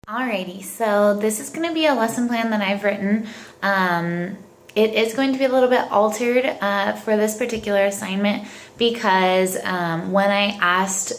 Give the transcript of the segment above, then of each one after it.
Alrighty, so this is going to be a lesson plan that I've written. It is going to be a little bit altered for this particular assignment because when I asked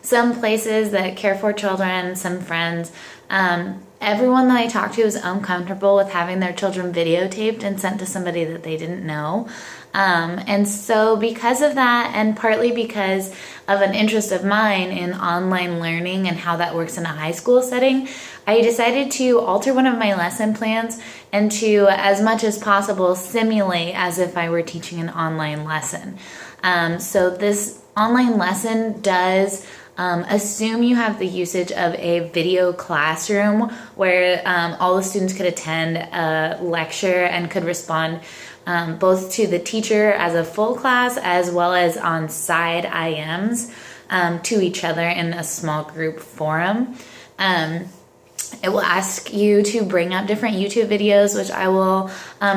some places that care for children, some friends, everyone that I talked to was uncomfortable with having their children videotaped and sent to somebody that they didn't know. And so because of that, and partly because of an interest of mine in online learning and how that works in a high school setting, I decided to alter one of my lesson plans and to, as much as possible, simulate as if I were teaching an online lesson. So this online lesson does assume you have the usage of a video classroom where all the students could attend a lecture and could respond both to the teacher as a full class as well as on side IMs to each other in a small group forum. It will ask you to bring up different YouTube videos, which I will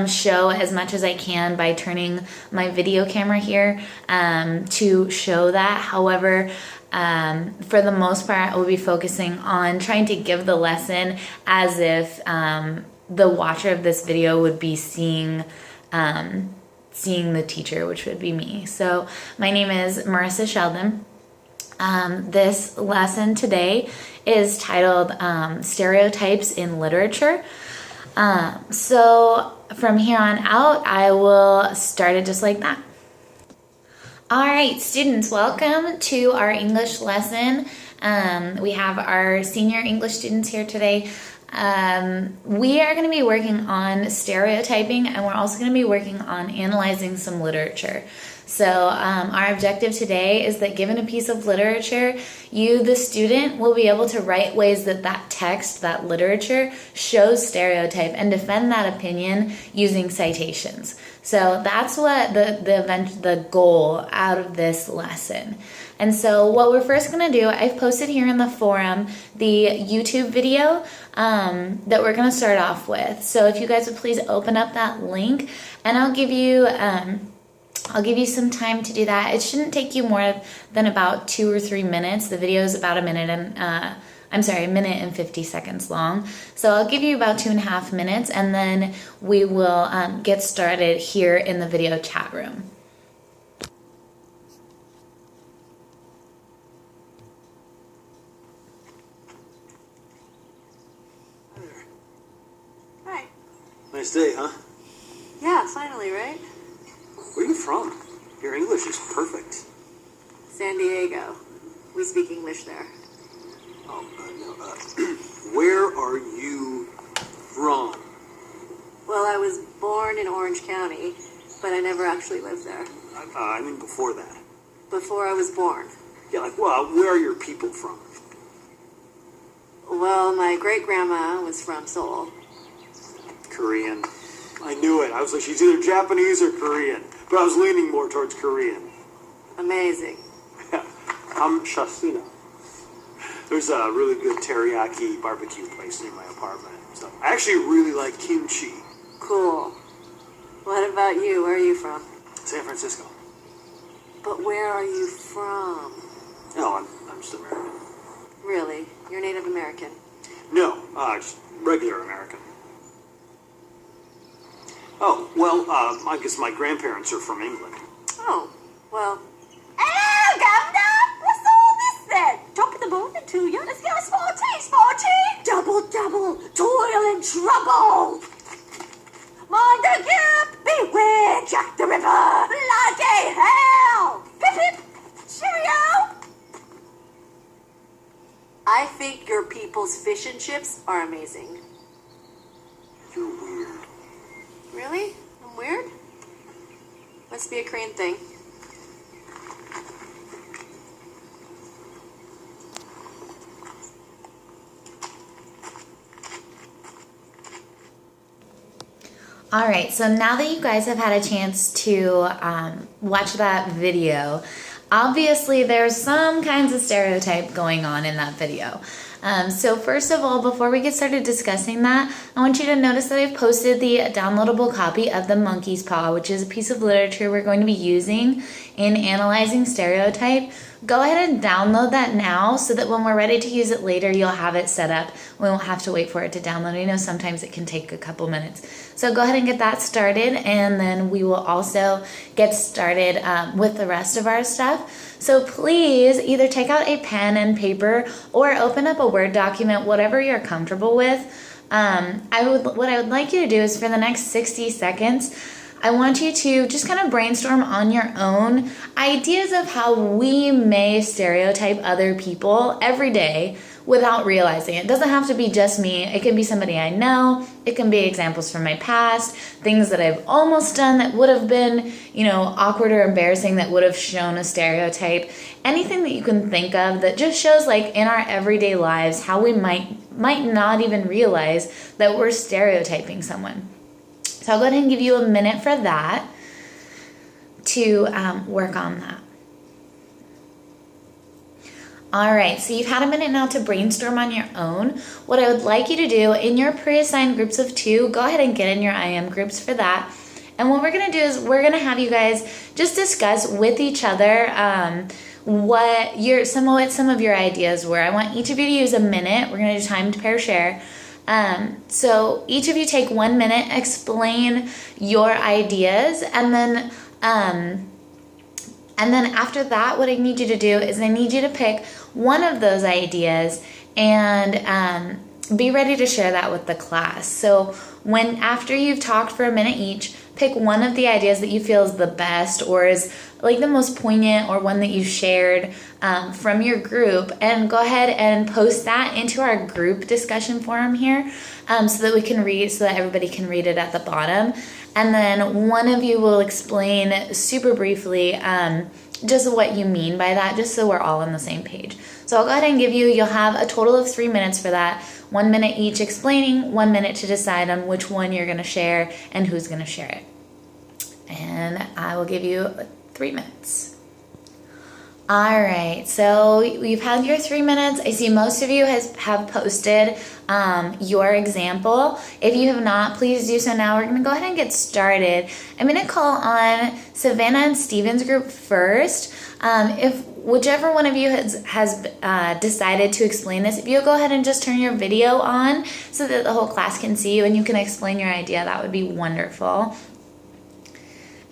show as much as I can by turning my video camera here to show that. However, for the most part, I will be focusing on trying to give the lesson as if the watcher of this video would be seeing the teacher, which would be me. So my name is Marissa Sheldon. This lesson today is titled Stereotypes in Literature. So from here on out, I will start it just like that. All right, students, welcome to our English lesson. We have our senior English students here today. We are going to be working on stereotyping, and we're also going to be working on analyzing some literature. So our objective today is that given a piece of literature, you, the student, will be able to write ways that that text, that literature, shows stereotype and defend that opinion using citations. So that's what the goal out of this lesson. And so what we're first going to do, I've posted here in the forum the YouTube video that we're going to start off with. So if you guys would please open up that link, and I'll give you some time to do that. It shouldn't take you more than about 2 or 3 minutes. The video is about a minute and 50 seconds long. So I'll give you about 2.5 minutes, and then we will get started here in the video chat room. Hi. Nice day, huh? Yeah, finally, right? Where are you from? Your English is perfect. San Diego. We speak English there. Oh, no. Where are you from? Well, I was born in Orange County, but I never actually lived there. I mean before that. Before I was born. Yeah, where are your people from? Well, my great-grandma was from Seoul. Korean. I knew it. I was like, she's either Japanese or Korean. But I was leaning more towards Korean. Amazing. I'm Shasuna. There's a really good teriyaki barbecue place near my apartment. So I actually really like kimchi. Cool. What about you? Where are you from? San Francisco. But where are you from? No, I'm just American. Really? You're Native American? No, just regular American. Oh, well, I guess my grandparents are from England. Oh, well. Hello, Governor! What's all this then? Top of the morning to you. Let's go sporty! Double, toil and trouble! Mind the gap! Beware Jack the Ripper! Bloody hell! Hip hip! Cheerio! I think your people's fish and chips are amazing. You're weird. Really? I'm weird? Must be a Korean thing. All right, so now that you guys have had a chance to watch that video, obviously there's some kinds of stereotype going on in that video. So first of all, before we get started discussing that, I want you to notice that I've posted the downloadable copy of The Monkey's Paw, which is a piece of literature we're going to be using in analyzing stereotype. go ahead and download that now so that when we're ready to use it later, you'll have it set up. We won't have to wait for it to download. I know sometimes it can take a couple minutes. So go ahead and get that started, and then we will also get started with the rest of our stuff. So please either take out a pen and paper or open up a Word document, whatever you're comfortable with. What I would like you to do is for the next 60 seconds, I want you to just kind of brainstorm on your own ideas of how we may stereotype other people every day without realizing it. It doesn't have to be just me. It can be somebody I know. It can be examples from my past, things that I've almost done that would have been, awkward or embarrassing that would have shown a stereotype. Anything that you can think of that just shows, like, in our everyday lives how we might not even realize that we're stereotyping someone. So I'll go ahead and give you a minute for that to work on that. All right, so you've had a minute now to brainstorm on your own. What I would like you to do in your pre-assigned groups of 2, go ahead and get in your IM groups for that. And what we're gonna do is we're gonna have you guys just discuss with each other what some of your ideas were. I want each of you to use a minute. We're gonna do timed pair share. So each of you take 1 minute, explain your ideas, and then after that, what I need you to do is I need you to pick one of those ideas and be ready to share that with the class. So after you've talked for a minute each, pick one of the ideas that you feel is the best or is like the most poignant, or one that you shared from your group, and go ahead and post that into our group discussion forum here so that everybody can read it at the bottom. And then one of you will explain super briefly just what you mean by that, just so we're all on the same page. So I'll go ahead and you'll have a total of 3 minutes for that. 1 minute each explaining, 1 minute to decide on which one you're going to share and who's going to share it. And I will give you 3 minutes. All right, so we've had your 3 minutes. I see most of you have posted your example. If you have not, please do so now. We're going to go ahead and get started. I'm going to call on Savannah and Steven's group first. If whichever one of you has decided to explain this, if you'll go ahead and just turn your video on so that the whole class can see you and you can explain your idea, that would be wonderful.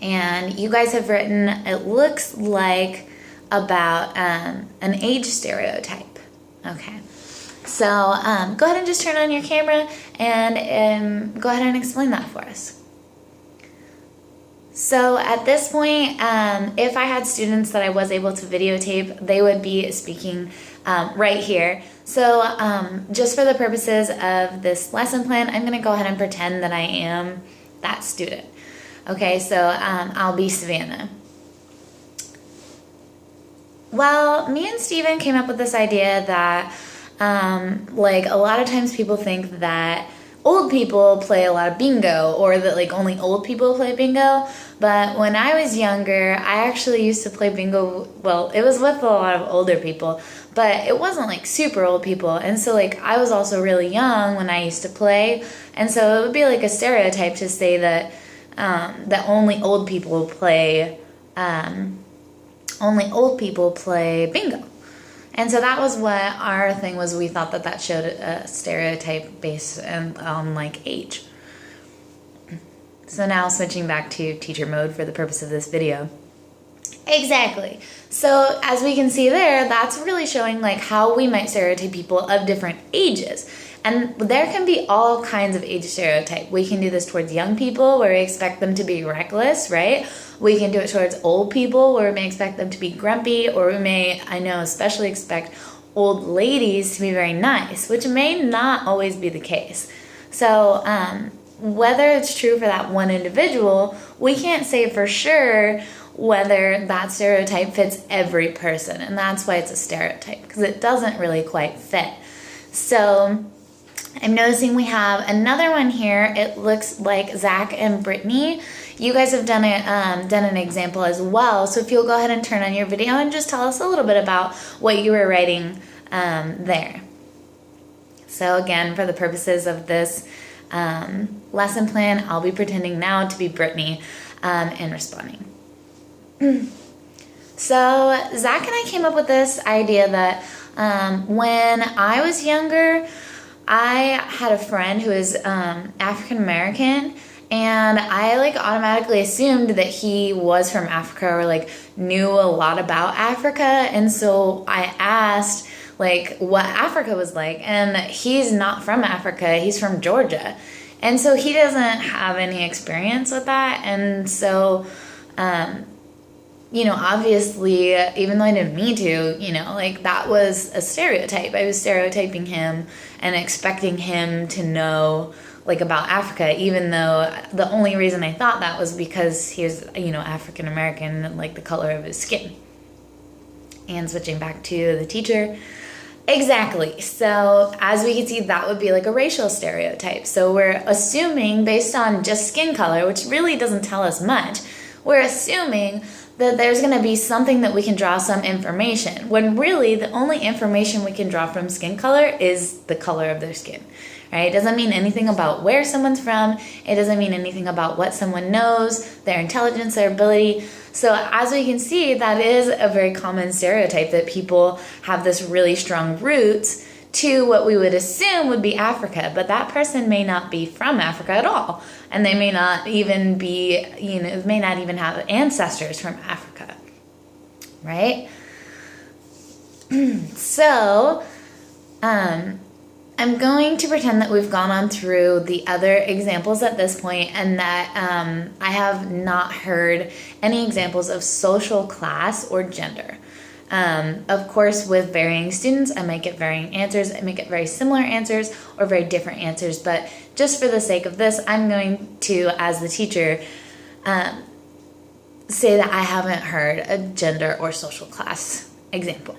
And you guys have written, it looks like, about an age stereotype. Okay, so go ahead and just turn on your camera and go ahead and explain that for us. So at this point, if I had students that I was able to videotape, they would be speaking right here. So just for the purposes of this lesson plan, I'm going to go ahead and pretend that I am that student. Okay, so I'll be Savannah. Well, me and Steven came up with this idea that, like, a lot of times people think that old people play a lot of bingo, or that, like, only old people play bingo. But when I was younger, I actually used to play bingo. Well, it was with a lot of older people, but it wasn't, like, super old people. And so, like, I was also really young when I used to play. And so it would be, like, a stereotype to say that only old people play bingo. And so that was what our thing was. We thought that showed a stereotype based on like age. So now switching back to teacher mode for the purpose of this video. Exactly. So as we can see there, that's really showing like how we might stereotype people of different ages. And there can be all kinds of age stereotype. We can do this towards young people where we expect them to be reckless, right? We can do it towards old people where we may expect them to be grumpy, or we may, I know, especially expect old ladies to be very nice, which may not always be the case. So whether it's true for that one individual, we can't say for sure whether that stereotype fits every person. And that's why it's a stereotype, because it doesn't really quite fit. So I'm noticing we have another one here. It looks like Zach and Brittany. You guys have done an example as well. So if you'll go ahead and turn on your video and just tell us a little bit about what you were writing there. So again, for the purposes of this lesson plan, I'll be pretending now to be Brittany and responding. So Zach and I came up with this idea that when I was younger, I had a friend who is African American, and I like automatically assumed that he was from Africa or like knew a lot about Africa. And so I asked like what Africa was like, and he's not from Africa, he's from Georgia. And so he doesn't have any experience with that. And so obviously, even though I didn't mean to, like that was a stereotype. I was stereotyping him and expecting him to know like about Africa, even though the only reason I thought that was because he was, African American and like the color of his skin. And switching back to the teacher. Exactly. So as we can see, that would be like a racial stereotype. So we're assuming based on just skin color, which really doesn't tell us much, we're assuming that there's going to be something that we can draw some information, when really the only information we can draw from skin color is the color of their skin, right? It doesn't mean anything about where someone's from. It doesn't mean anything about what someone knows, their intelligence, their ability. So as we can see, that is a very common stereotype, that people have this really strong roots to what we would assume would be Africa, but that person may not be from Africa at all. And they may not even be, may not even have ancestors from Africa, right? So, I'm going to pretend that we've gone on through the other examples at this point, and that I have not heard any examples of social class or gender. Of course, with varying students, I might get varying answers. I might get very similar answers or very different answers. But just for the sake of this, I'm going to, as the teacher, say that I haven't heard a gender or social class example.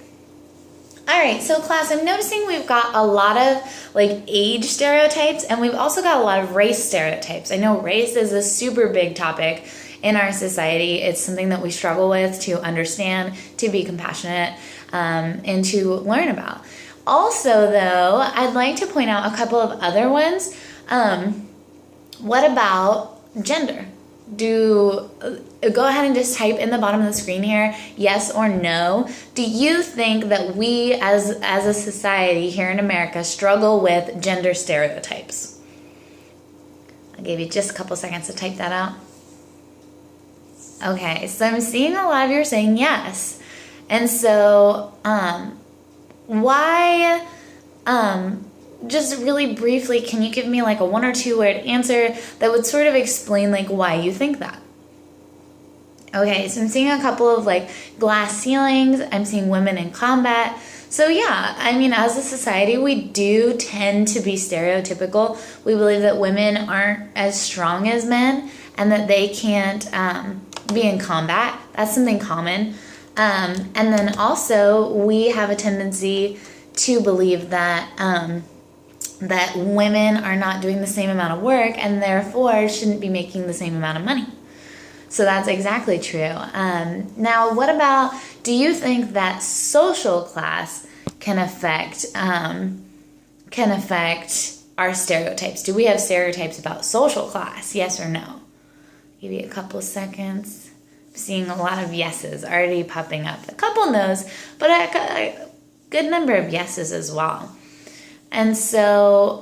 All right, so class, I'm noticing we've got a lot of like age stereotypes, and we've also got a lot of race stereotypes. I know race is a super big topic in our society. It's something that we struggle with to understand, to be compassionate, and to learn about. Also, though, I'd like to point out a couple of other ones. What about gender? Go ahead and just type in the bottom of the screen here, yes or no. Do you think that we as a society here in America struggle with gender stereotypes? I'll give you just a couple seconds to type that out. Okay, so I'm seeing a lot of you are saying yes. And so, why, just really briefly, can you give me like a 1 or 2 word answer that would sort of explain like why you think that? Okay, so I'm seeing a couple of like glass ceilings. I'm seeing women in combat. So yeah, I mean, as a society, we do tend to be stereotypical. We believe that women aren't as strong as men and that they can't be in combat. That's something common. And then also we have a tendency to believe that that women are not doing the same amount of work and therefore shouldn't be making the same amount of money. So that's exactly true. Now, what about, do you think that social class can affect our stereotypes? Do we have stereotypes about social class? Yes or no? Give you a couple seconds. I'm seeing a lot of yeses already popping up. A couple no's, but a good number of yeses as well. And so,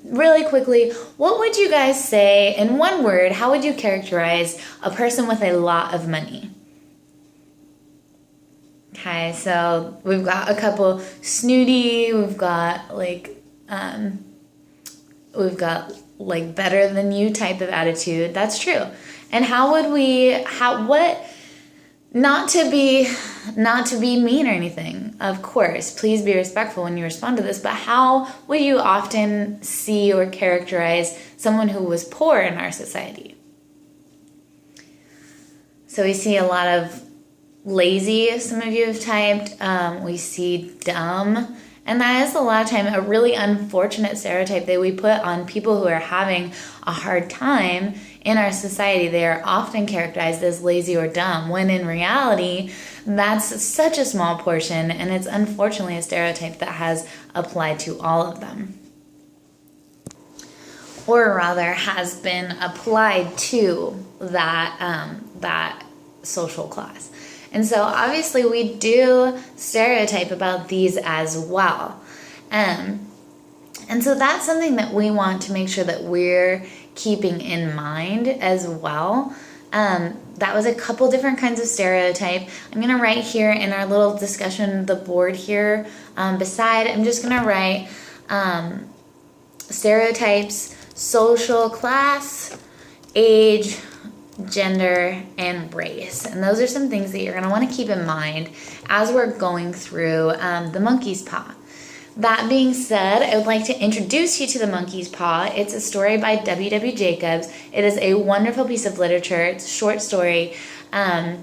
really quickly, what would you guys say in one word? How would you characterize a person with a lot of money? Okay, so we've got a couple snooty. We've got like better than you type of attitude. That's true. And how would we? Not to be mean or anything, of course. Please be respectful when you respond to this. But how would you often see or characterize someone who was poor in our society? So we see a lot of lazy, some of you have typed. We see dumb. And that is a lot of time a really unfortunate stereotype that we put on people who are having a hard time in our society. They are often characterized as lazy or dumb, when in reality, that's such a small portion, and it's unfortunately a stereotype that has applied to all of them. Or rather, has been applied to that social class. And so obviously we do stereotype about these as well. And so that's something that we want to make sure that we're keeping in mind as well. That was a couple different kinds of stereotype. I'm going to write here in our little discussion, the board here beside, I'm just going to write stereotypes, social class, age, gender, and race. And those are some things that you're going to want to keep in mind as we're going through the Monkey's Paw. That being said, I would like to introduce you to The Monkey's Paw. It's a story by W.W. Jacobs. It is a wonderful piece of literature. It's a short story. And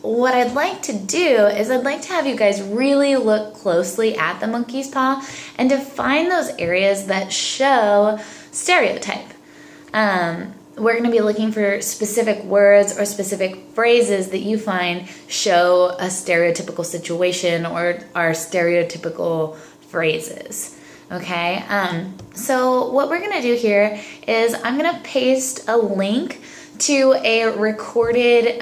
what I'd like to do is I'd like to have you guys really look closely at The Monkey's Paw and to find those areas that show stereotype. We're going to be looking for specific words or specific phrases that you find show a stereotypical situation or are stereotypical phrases. Okay, so what we're going to do here is I'm going to paste a link to a recorded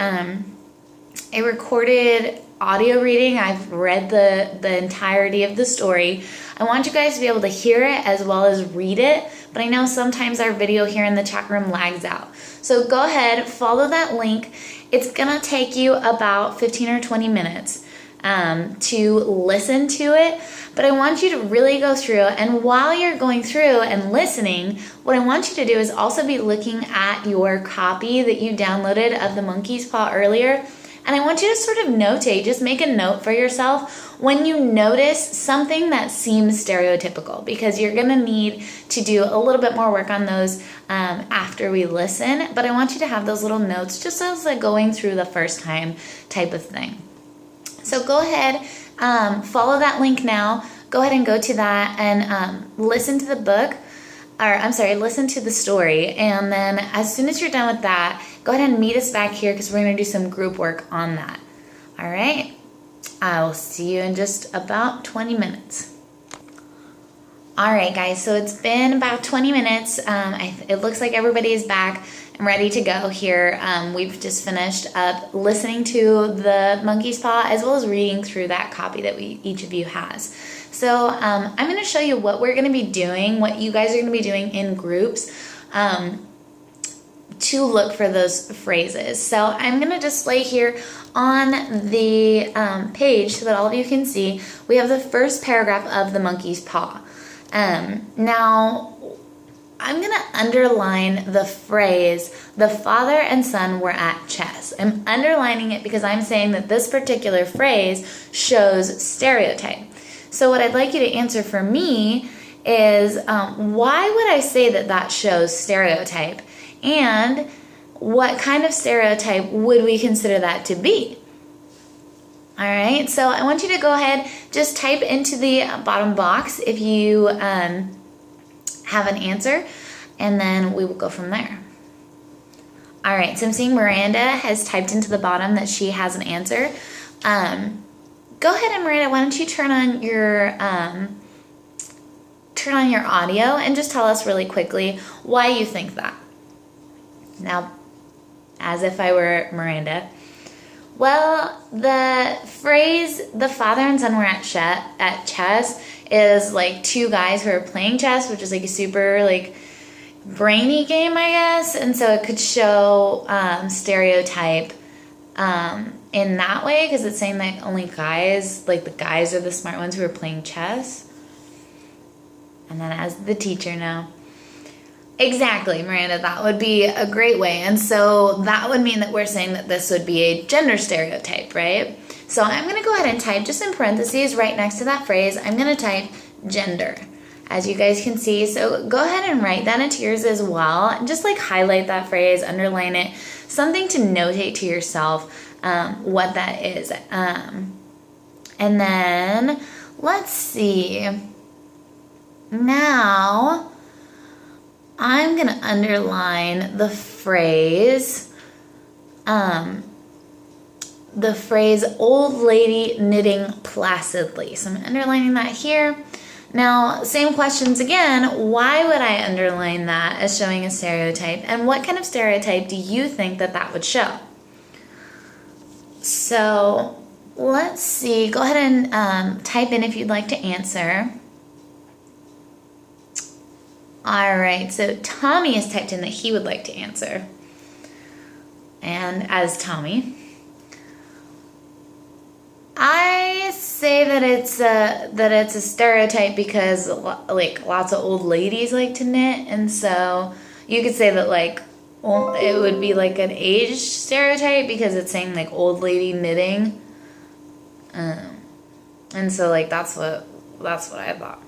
audio reading. I've read the entirety of the story. I want you guys to be able to hear it as well as read it, but I know sometimes our video here in the chat room lags out. So go ahead, follow that link. It's gonna take you about 15 or 20 minutes to listen to it, but I want you to really go through, and while you're going through and listening, what I want you to do is also be looking at your copy that you downloaded of The Monkey's Paw earlier. And I want you to sort of notate, just make a note for yourself when you notice something that seems stereotypical, because you're going to need to do a little bit more work on those after we listen. But I want you to have those little notes just as like going through the first time type of thing. So go ahead, follow that link now. Go ahead and go to that and listen to the book. Listen to the story, and then as soon as you're done with that, go ahead and meet us back here because we're going to do some group work on that. All right? I will see you in just about 20 minutes. All right, guys, so it's been about 20 minutes. It looks like everybody is back and ready to go here. We've just finished up listening to The Monkey's Paw as well as reading through that copy that each of you has. So I'm going to show you what we're going to be doing, what you guys are going to be doing in groups to look for those phrases. So I'm going to display here on the page so that all of you can see. We have the first paragraph of The Monkey's Paw. Now, I'm going to underline the phrase, the father and son were at chess. I'm underlining it because I'm saying that this particular phrase shows stereotype. So what I'd like you to answer for me is why would I say that that shows stereotype? And what kind of stereotype would we consider that to be? All right, so I want you to go ahead, just type into the bottom box if you have an answer, and then we will go from there. All right, so I'm seeing Miranda has typed into the bottom that she has an answer. Go ahead and Miranda, why don't you turn on your audio and just tell us really quickly why you think that. Now, as if I were Miranda. Well, the phrase, the father and son were at chess is like two guys who are playing chess, which is like a super like brainy game, I guess. And so it could show stereotype in that way, because it's saying that only guys, like the guys are the smart ones who are playing chess. And then as the teacher now. Exactly, Miranda, that would be a great way. And so that would mean that we're saying that this would be a gender stereotype, right? So I'm going to go ahead and type just in parentheses right next to that phrase, I'm going to type gender, as you guys can see. So go ahead and write that into yours as well. And just like highlight that phrase, underline it, something to notate to yourself what that is. And then let's see. Now I'm going to underline the phrase old lady knitting placidly. So I'm underlining that here. Now, same questions again. Why would I underline that as showing a stereotype? And what kind of stereotype do you think that that would show? So let's see. Go ahead and type in if you'd like to answer. All right, so Tommy has typed in that he would like to answer. And as Tommy, I say that it's a stereotype because like lots of old ladies like to knit, and so you could say that like it would be like an age stereotype because it's saying like old lady knitting, and so like that's what I thought.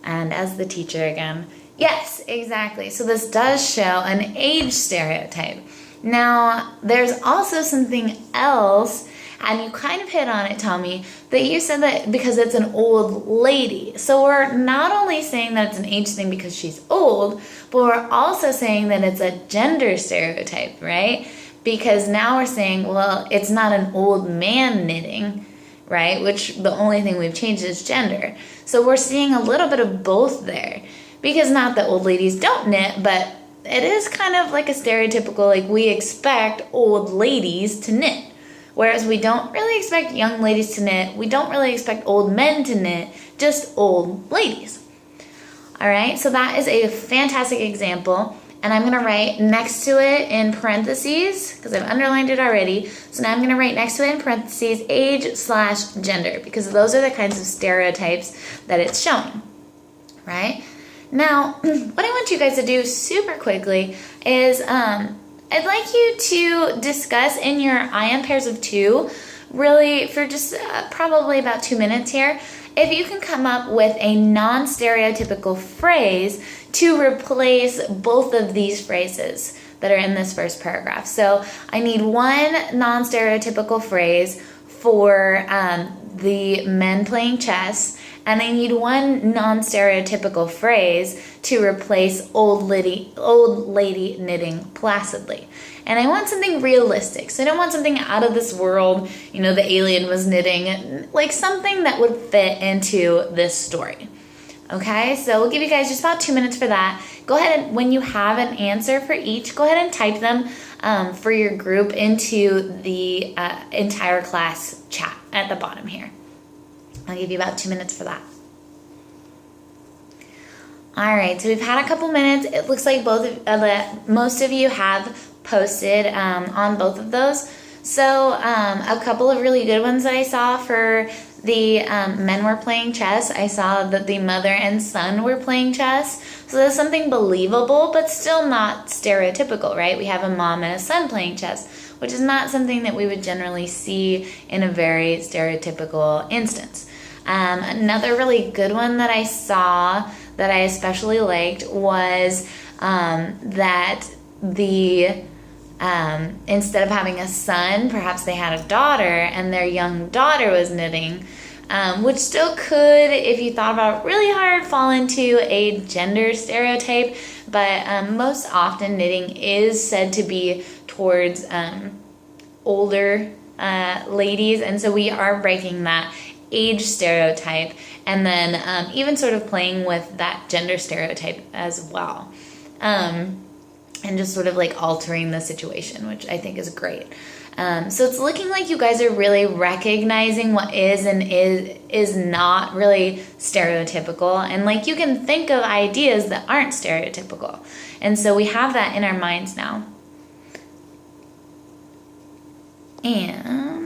And as the teacher again, yes, exactly. So this does show an age stereotype. Now, there's also something else, and you kind of hit on it, Tommy, that you said that because it's an old lady. So we're not only saying that it's an age thing because she's old, but we're also saying that it's a gender stereotype, right? Because now we're saying, well, it's not an old man knitting, right? Which the only thing we've changed is gender. So we're seeing a little bit of both there. Because not that old ladies don't knit, but it is kind of like a stereotypical, like we expect old ladies to knit. Whereas we don't really expect young ladies to knit. We don't really expect old men to knit, just old ladies. All right, so that is a fantastic example. And I'm going to write next to it in parentheses, because I've underlined it already. So now I'm going to write next to it in parentheses age/gender, because those are the kinds of stereotypes that it's showing, right? Now, what I want you guys to do super quickly is I'd like you to discuss in your I am pairs of two, really for just probably about 2 minutes here, if you can come up with a non-stereotypical phrase to replace both of these phrases that are in this first paragraph. So I need one non-stereotypical phrase for the men playing chess, and I need one non-stereotypical phrase to replace old lady knitting placidly. And I want something realistic. So I don't want something out of this world, you know, the alien was knitting, like something that would fit into this story. Okay, so we'll give you guys just about 2 minutes for that. Go ahead and when you have an answer for each, go ahead and type them for your group into the entire class chat at the bottom here. I'll give you about 2 minutes for that. All right, so we've had a couple minutes. It looks like most of you have posted on both of those. So a couple of really good ones that I saw for the men were playing chess. I saw that the mother and son were playing chess. So that's something believable, but still not stereotypical, right? We have a mom and a son playing chess, which is not something that we would generally see in a very stereotypical instance. Another really good one that I saw that I especially liked was that the instead of having a son, perhaps they had a daughter, and their young daughter was knitting, which still could, if you thought about it really hard, fall into a gender stereotype, but most often knitting is said to be towards older ladies, and so we are breaking that age stereotype, and then even sort of playing with that gender stereotype as well. And just sort of like altering the situation, which I think is great. So it's looking like you guys are really recognizing what is and is not really stereotypical. And like you can think of ideas that aren't stereotypical. And so we have that in our minds now. And